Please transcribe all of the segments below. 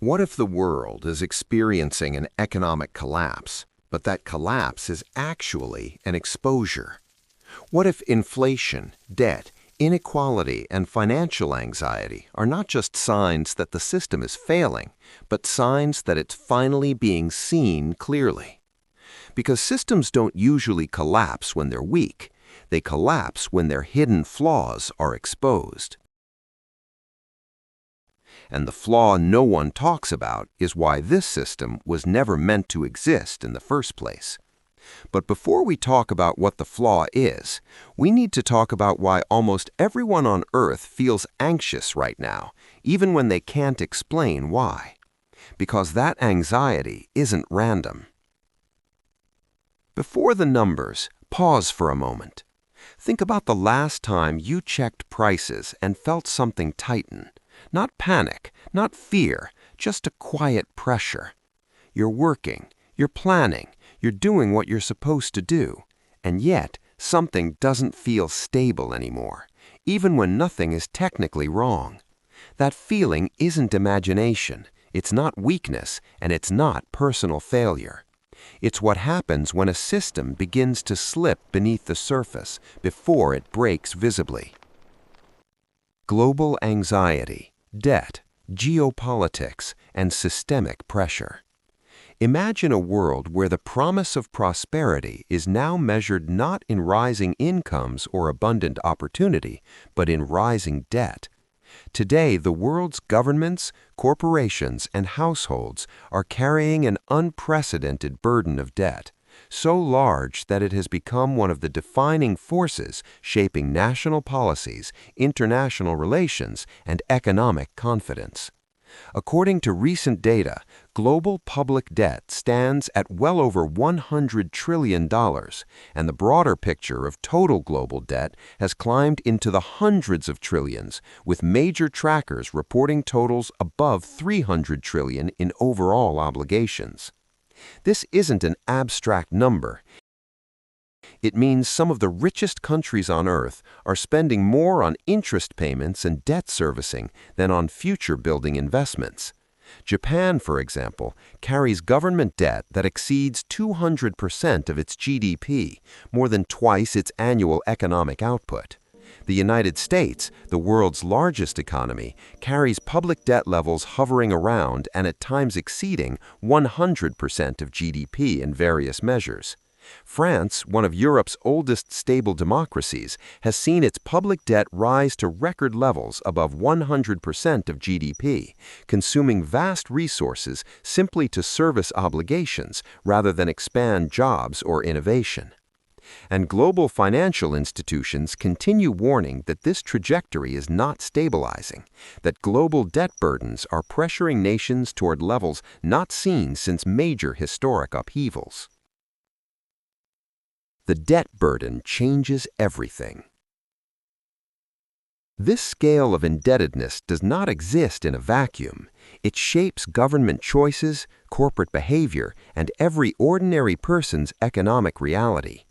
What if the world is experiencing an economic collapse, but that collapse is actually an exposure? What if inflation, debt, inequality, and financial anxiety are not just signs that the system is failing, but signs that it's finally being seen clearly? Because systems don't usually collapse when they're weak, they collapse when their hidden flaws are exposed. And the flaw no one talks about is why this system was never meant to exist in the first place. But before we talk about what the flaw is, we need to talk about why almost everyone on Earth feels anxious right now, even when they can't explain why. Because that anxiety isn't random. Before the numbers, pause for a moment. Think about the last time you checked prices and felt something tighten. Not panic, not fear, just a quiet pressure. You're working, you're planning, you're doing what you're supposed to do, and yet something doesn't feel stable anymore, even when nothing is technically wrong. That feeling isn't imagination, it's not weakness, and it's not personal failure. It's what happens when a system begins to slip beneath the surface before it breaks visibly. Global anxiety, debt, geopolitics, and systemic pressure. Imagine a world where the promise of prosperity is now measured not in rising incomes or abundant opportunity, but in rising debt. Today, the world's governments, corporations, and households are carrying an unprecedented burden of debt, so large that it has become one of the defining forces shaping national policies, international relations, and economic confidence. According to recent data, global public debt stands at well over $100 trillion, and the broader picture of total global debt has climbed into the hundreds of trillions, with major trackers reporting totals above $300 trillion in overall obligations. This isn't an abstract number. It means some of the richest countries on Earth are spending more on interest payments and debt servicing than on future-building investments. Japan, for example, carries government debt that exceeds 200% of its GDP, more than twice its annual economic output. The United States, the world's largest economy, carries public debt levels hovering around and at times exceeding 100% of GDP in various measures. France, one of Europe's oldest stable democracies, has seen its public debt rise to record levels above 100% of GDP, consuming vast resources simply to service obligations rather than expand jobs or innovation. And global financial institutions continue warning that this trajectory is not stabilizing, that global debt burdens are pressuring nations toward levels not seen since major historic upheavals. The debt burden changes everything. This scale of indebtedness does not exist in a vacuum. It shapes government choices, corporate behavior, and every ordinary person's economic reality.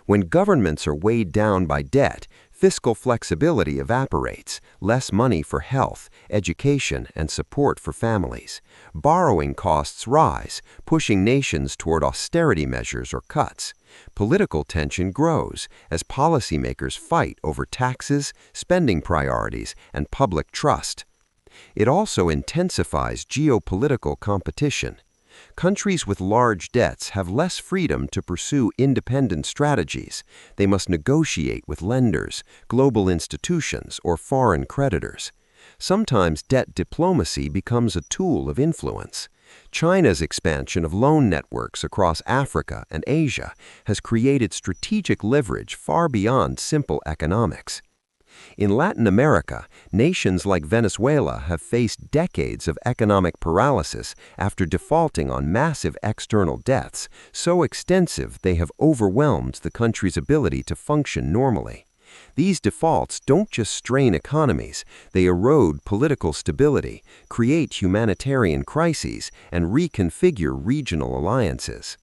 When governments are weighed down by debt, fiscal flexibility evaporates, less money for health, education, and support for families. Borrowing costs rise, pushing nations toward austerity measures or cuts. Political tension grows as policymakers fight over taxes, spending priorities, and public trust. It also intensifies geopolitical competition. Countries with large debts have less freedom to pursue independent strategies. They must negotiate with lenders, global institutions, or foreign creditors. Sometimes debt diplomacy becomes a tool of influence. China's expansion of loan networks across Africa and Asia has created strategic leverage far beyond simple economics. In Latin America, nations like Venezuela have faced decades of economic paralysis after defaulting on massive external debts, so extensive they have overwhelmed the country's ability to function normally. These defaults don't just strain economies, they erode political stability, create humanitarian crises, and reconfigure regional alliances.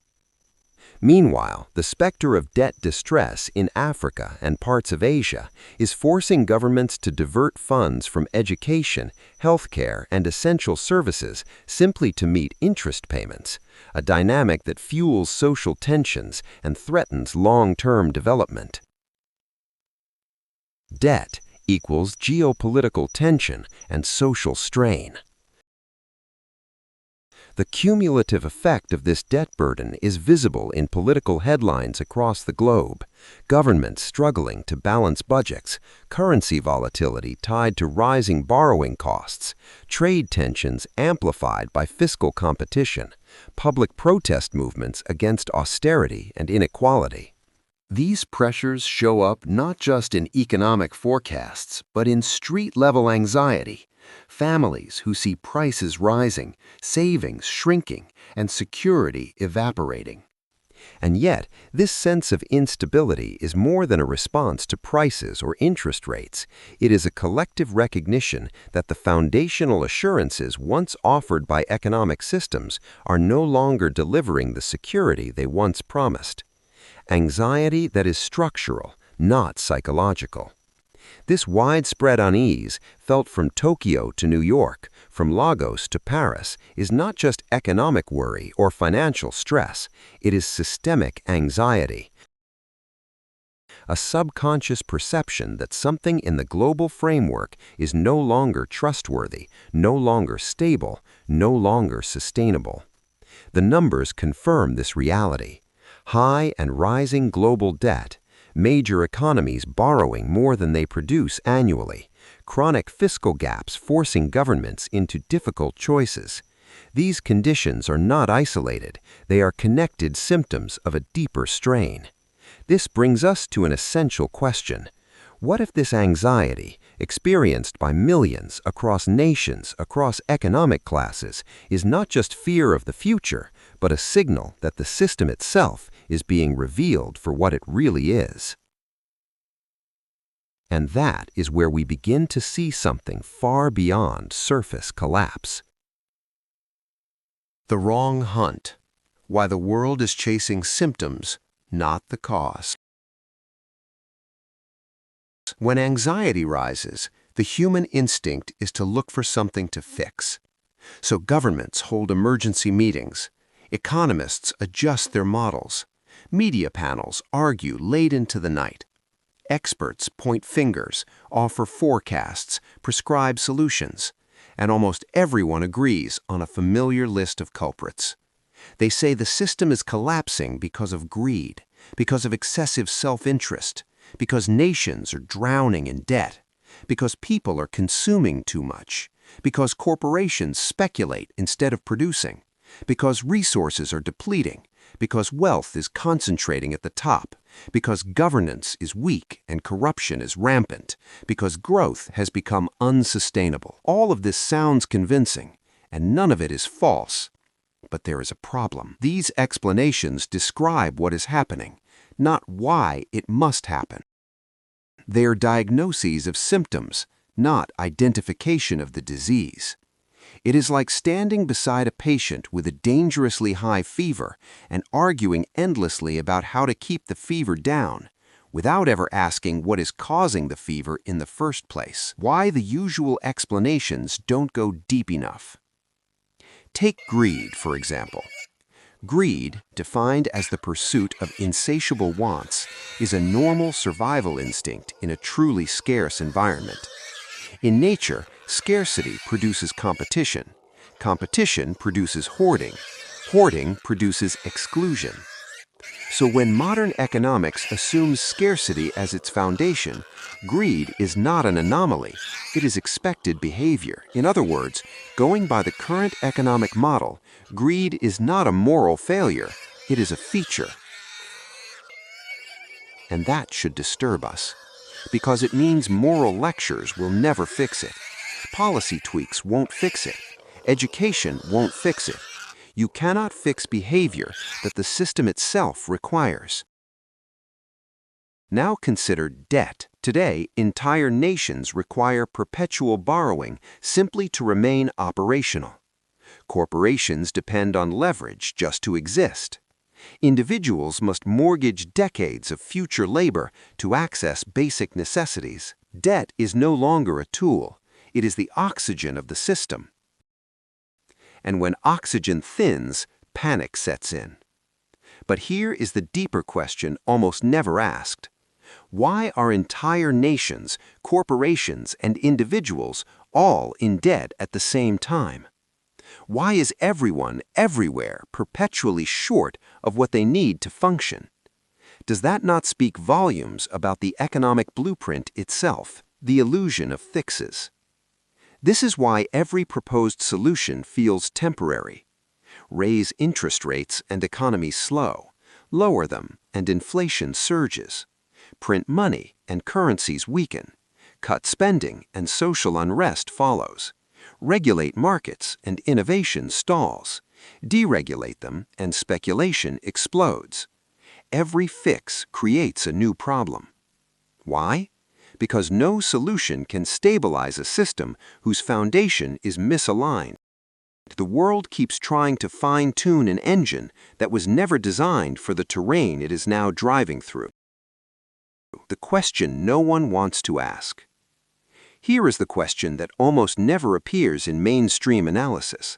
Meanwhile, the specter of debt distress in Africa and parts of Asia is forcing governments to divert funds from education, healthcare, and essential services simply to meet interest payments, a dynamic that fuels social tensions and threatens long-term development. Debt equals geopolitical tension and social strain. The cumulative effect of this debt burden is visible in political headlines across the globe. Governments struggling to balance budgets, currency volatility tied to rising borrowing costs, trade tensions amplified by fiscal competition, public protest movements against austerity and inequality. These pressures show up not just in economic forecasts, but in street-level anxiety. Families who see prices rising, savings shrinking, and security evaporating. And yet, this sense of instability is more than a response to prices or interest rates. It is a collective recognition that the foundational assurances once offered by economic systems are no longer delivering the security they once promised. Anxiety that is structural, not psychological. This widespread unease, felt from Tokyo to New York, from Lagos to Paris, is not just economic worry or financial stress, it is systemic anxiety. A subconscious perception that something in the global framework is no longer trustworthy, no longer stable, no longer sustainable. The numbers confirm this reality. High and rising global debt, major economies borrowing more than they produce annually, chronic fiscal gaps forcing governments into difficult choices. These conditions are not isolated, they are connected symptoms of a deeper strain. This brings us to an essential question. What if this anxiety, experienced by millions across nations, across economic classes, is not just fear of the future, but a signal that the system itself is being revealed for what it really is? And that is where we begin to see something far beyond surface collapse. The wrong hunt. Why the world is chasing symptoms, not the cause. When anxiety rises, the human instinct is to look for something to fix. So governments hold emergency meetings. Economists adjust their models. Media panels argue late into the night. Experts point fingers, offer forecasts, prescribe solutions, and almost everyone agrees on a familiar list of culprits. They say the system is collapsing because of greed, because of excessive self-interest, because nations are drowning in debt, because people are consuming too much, because corporations speculate instead of producing, because resources are depleting, because wealth is concentrating at the top, because governance is weak and corruption is rampant, because growth has become unsustainable. All of this sounds convincing, and none of it is false. But there is a problem. These explanations describe what is happening, not why it must happen. They are diagnoses of symptoms, not identification of the disease. It is like standing beside a patient with a dangerously high fever and arguing endlessly about how to keep the fever down, without ever asking what is causing the fever in the first place. Why the usual explanations don't go deep enough. Take greed, for example. Greed, defined as the pursuit of insatiable wants, is a normal survival instinct in a truly scarce environment. In nature, scarcity produces competition. Competition produces hoarding. Hoarding produces exclusion. So when modern economics assumes scarcity as its foundation, greed is not an anomaly, it is expected behavior. In other words, going by the current economic model, greed is not a moral failure, it is a feature. And that should disturb us, because it means moral lectures will never fix it. Policy tweaks won't fix it. Education won't fix it. You cannot fix behavior that the system itself requires. Now consider debt. Today, entire nations require perpetual borrowing simply to remain operational. Corporations depend on leverage just to exist. Individuals must mortgage decades of future labor to access basic necessities. Debt is no longer a tool. It is the oxygen of the system. And when oxygen thins, panic sets in. But here is the deeper question almost never asked. Why are entire nations, corporations, and individuals all in debt at the same time? Why is everyone, everywhere, perpetually short of what they need to function? Does that not speak volumes about the economic blueprint itself, the illusion of fixes? This is why every proposed solution feels temporary. Raise interest rates and economies slow. Lower them and inflation surges. Print money and currencies weaken. Cut spending and social unrest follows. Regulate markets and innovation stalls. Deregulate them and speculation explodes. Every fix creates a new problem. Why? Because no solution can stabilize a system whose foundation is misaligned. The world keeps trying to fine-tune an engine that was never designed for the terrain it is now driving through. The question no one wants to ask. Here is the question that almost never appears in mainstream analysis.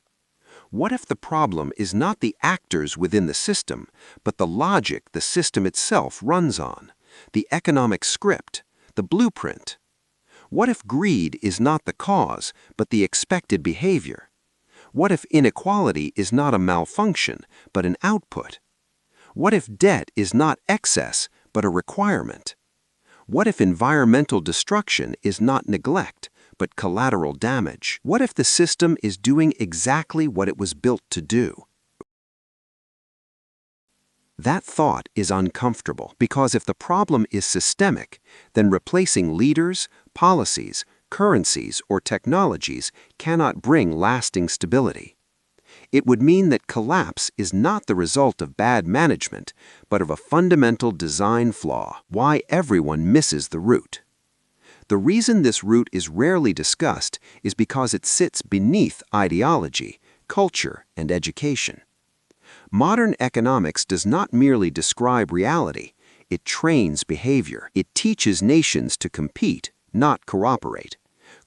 What if the problem is not the actors within the system, but the logic the system itself runs on, the economic script, the blueprint? What if greed is not the cause, but the expected behavior? What if inequality is not a malfunction, but an output? What if debt is not excess, but a requirement? What if environmental destruction is not neglect, but collateral damage? What if the system is doing exactly what it was built to do? That thought is uncomfortable because if the problem is systemic, then replacing leaders, policies, currencies, or technologies cannot bring lasting stability. It would mean that collapse is not the result of bad management, but of a fundamental design flaw, why everyone misses the root. The reason this root is rarely discussed is because it sits beneath ideology, culture, and education. Modern economics does not merely describe reality, it trains behavior. It teaches nations to compete, not cooperate.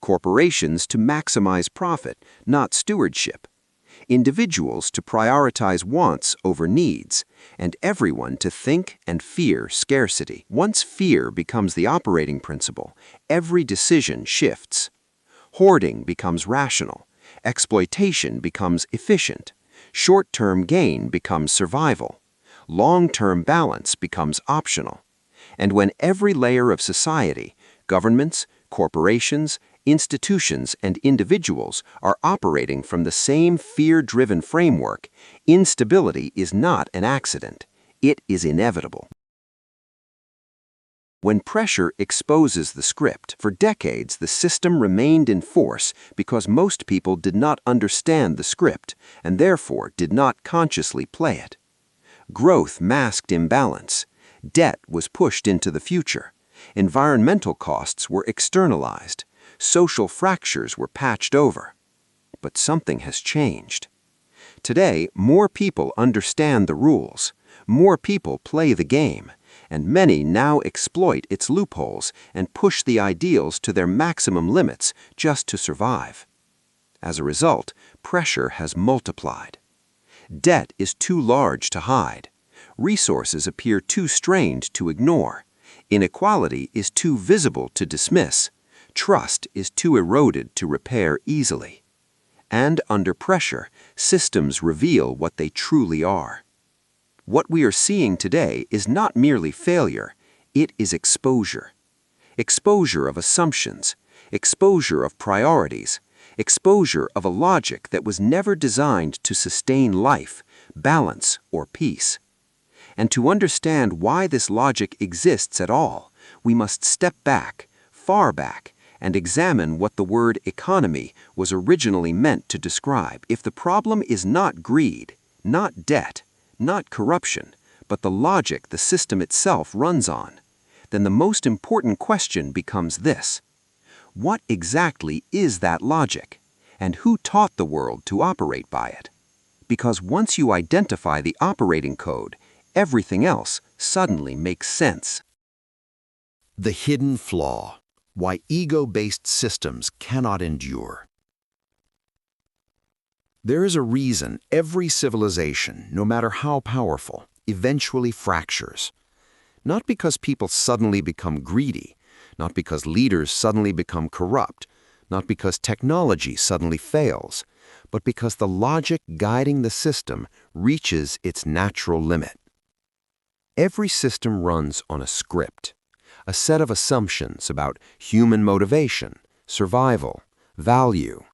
Corporations to maximize profit, not stewardship. Individuals to prioritize wants over needs, and everyone to think and fear scarcity. Once fear becomes the operating principle, every decision shifts. Hoarding becomes rational, exploitation becomes efficient, short-term gain becomes survival, long-term balance becomes optional. And when every layer of society, governments, corporations, institutions, and individuals are operating from the same fear-driven framework, instability is not an accident. It is inevitable. When pressure exposes the script, for decades the system remained in force because most people did not understand the script and therefore did not consciously play it. Growth masked imbalance. Debt was pushed into the future. Environmental costs were externalized. Social fractures were patched over. But something has changed. Today, more people understand the rules. More people play the game. And many now exploit its loopholes and push the ideals to their maximum limits just to survive. As a result, pressure has multiplied. Debt is too large to hide. Resources appear too strained to ignore. Inequality is too visible to dismiss. Trust is too eroded to repair easily. And under pressure, systems reveal what they truly are. What we are seeing today is not merely failure, it is exposure. Exposure of assumptions, exposure of priorities, exposure of a logic that was never designed to sustain life, balance, or peace. And to understand why this logic exists at all, we must step back, far back, and examine what the word economy was originally meant to describe. If the problem is not greed, not debt, not corruption, but the logic the system itself runs on, then the most important question becomes this: what exactly is that logic, and who taught the world to operate by it? Because once you identify the operating code, Everything else suddenly makes sense. The hidden flaw: why ego-based systems cannot endure. There is a reason every civilization, no matter how powerful, eventually fractures. Not because people suddenly become greedy, not because leaders suddenly become corrupt, not because technology suddenly fails, but because the logic guiding the system reaches its natural limit. Every system runs on a script, a set of assumptions about human motivation, survival, value.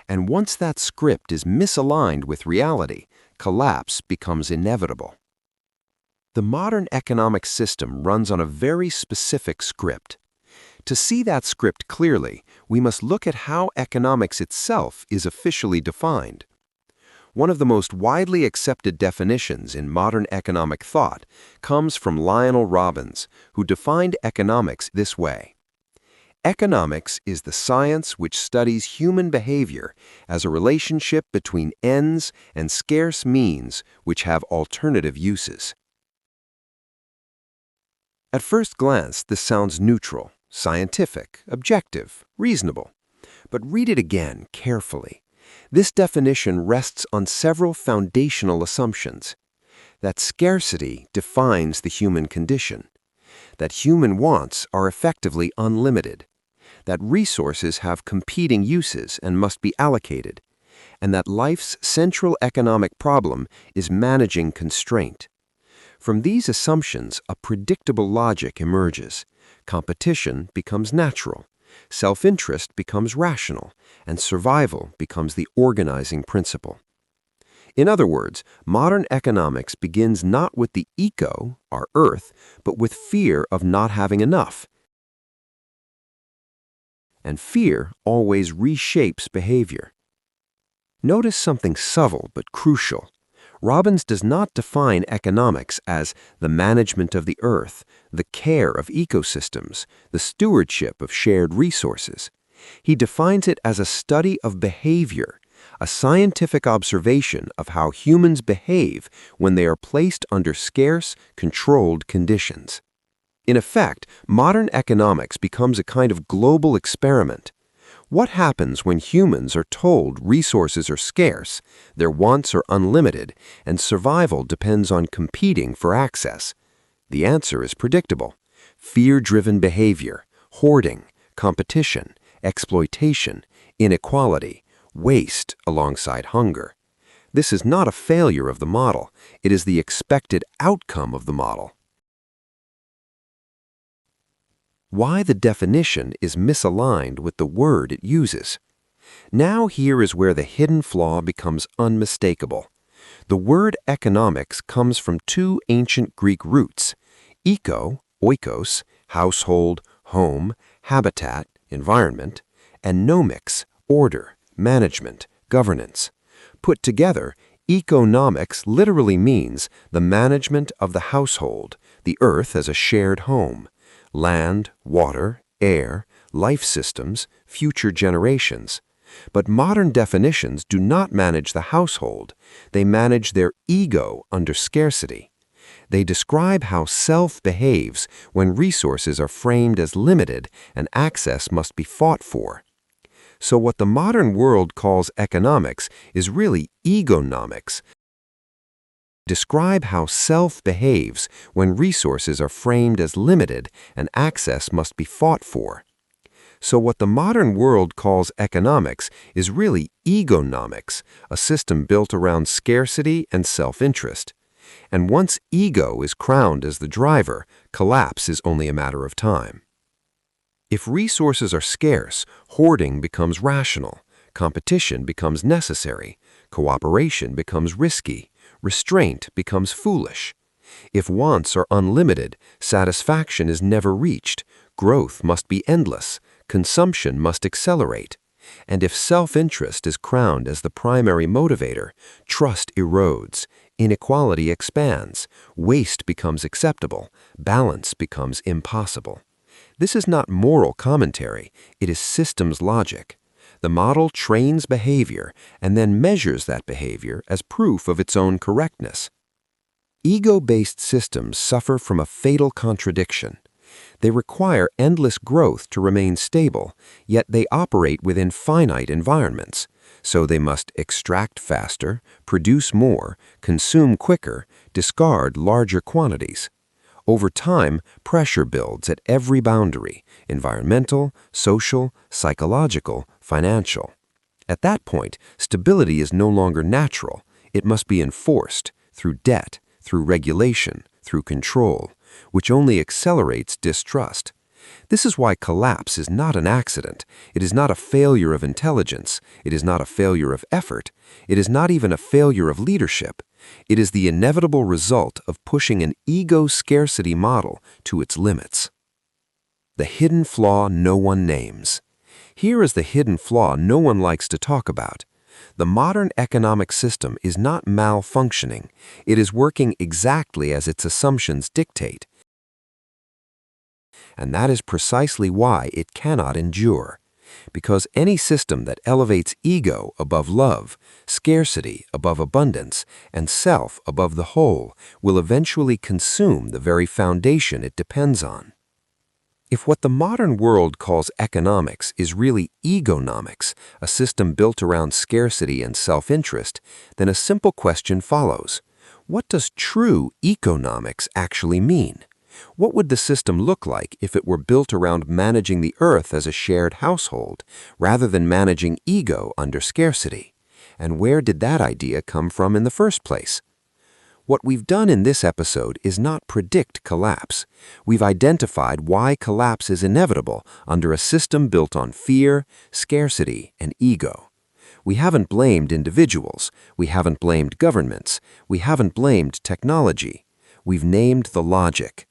And once that script is misaligned with reality, collapse becomes inevitable. The modern economic system runs on a very specific script. To see that script clearly, we must look at how economics itself is officially defined. One of the most widely accepted definitions in modern economic thought comes from Lionel Robbins, who defined economics this way. Economics is the science which studies human behavior as a relationship between ends and scarce means which have alternative uses. At first glance, this sounds neutral, scientific, objective, reasonable. But read it again carefully. This definition rests on several foundational assumptions. That scarcity defines the human condition. That human wants are effectively unlimited. That resources have competing uses and must be allocated. And that life's central economic problem is managing constraint. From these assumptions, a predictable logic emerges. Competition becomes natural. Self-interest becomes rational, and survival becomes the organizing principle. In other words, modern economics begins not with the eco, our Earth, but with fear of not having enough. And fear always reshapes behavior. Notice something subtle but crucial. Robbins does not define economics as the management of the earth, the care of ecosystems, the stewardship of shared resources. He defines it as a study of behavior, a scientific observation of how humans behave when they are placed under scarce, controlled conditions. In effect, modern economics becomes a kind of global experiment. What happens when humans are told resources are scarce, their wants are unlimited, and survival depends on competing for access? The answer is predictable. Fear-driven behavior, hoarding, competition, exploitation, inequality, waste alongside hunger. This is not a failure of the model. It is the expected outcome of the model. Why the definition is misaligned with the word it uses. Now here is where the hidden flaw becomes unmistakable. The word economics comes from two ancient Greek roots: eco, oikos, household, home, habitat, environment, and nomics, order, management, governance. Put together, economics literally means the management of the household, the earth as a shared home. Land, water, air, life systems, future generations. But modern definitions do not manage the household. They manage their ego under scarcity. They describe how self behaves when resources are framed as limited and access must be fought for. So what the modern world calls economics is really egonomics. Describe how self behaves when resources are framed as limited and access must be fought for. So what the modern world calls economics is really egonomics, a system built around scarcity and self-interest. And once ego is crowned as the driver, collapse is only a matter of time. If resources are scarce, hoarding becomes rational, competition becomes necessary, cooperation becomes risky, restraint becomes foolish. If wants are unlimited, satisfaction is never reached, growth must be endless, consumption must accelerate. And if self-interest is crowned as the primary motivator, trust erodes, inequality expands, waste becomes acceptable, balance becomes impossible. This is not moral commentary, it is systems logic. The model trains behavior and then measures that behavior as proof of its own correctness. Ego-based systems suffer from a fatal contradiction. They require endless growth to remain stable, yet they operate within finite environments. So they must extract faster, produce more, consume quicker, discard larger quantities. Over time, pressure builds at every boundary: environmental, social, psychological, financial. At that point, stability is no longer natural. It must be enforced through debt, through regulation, through control, which only accelerates distrust. This is why collapse is not an accident. It is not a failure of intelligence. It is not a failure of effort. It is not even a failure of leadership. It is the inevitable result of pushing an ego scarcity model to its limits. The hidden flaw no one names. Here is the hidden flaw no one likes to talk about. The modern economic system is not malfunctioning. It is working exactly as its assumptions dictate. And that is precisely why it cannot endure. Because any system that elevates ego above love, scarcity above abundance, and self above the whole will eventually consume the very foundation it depends on. If what the modern world calls economics is really egonomics, a system built around scarcity and self-interest, then a simple question follows. What does true economics actually mean? What would the system look like if it were built around managing the earth as a shared household, rather than managing ego under scarcity? And where did that idea come from in the first place? What we've done in this episode is not predict collapse. We've identified why collapse is inevitable under a system built on fear, scarcity, and ego. We haven't blamed individuals. We haven't blamed governments. We haven't blamed technology. We've named the logic.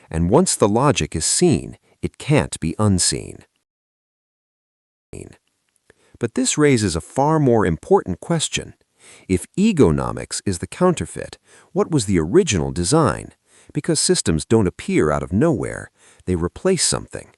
And once the logic is seen, it can't be unseen. But this raises a far more important question. If egonomics is the counterfeit, what was the original design? Because systems don't appear out of nowhere, they replace something.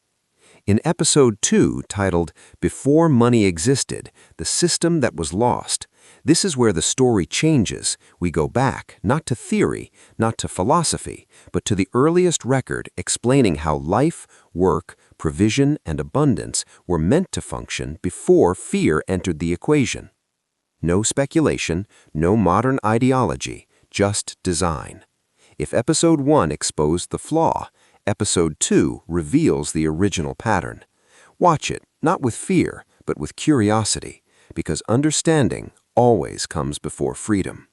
In episode 2, titled Before Money Existed, The System That Was Lost, this is where the story changes. We go back, not to theory, not to philosophy, but to the earliest record explaining how life, work, provision, and abundance were meant to function before fear entered the equation. No speculation, no modern ideology, just design. If episode 1 exposed the flaw, episode 2 reveals the original pattern. Watch it, not with fear, but with curiosity, because understanding always comes before freedom.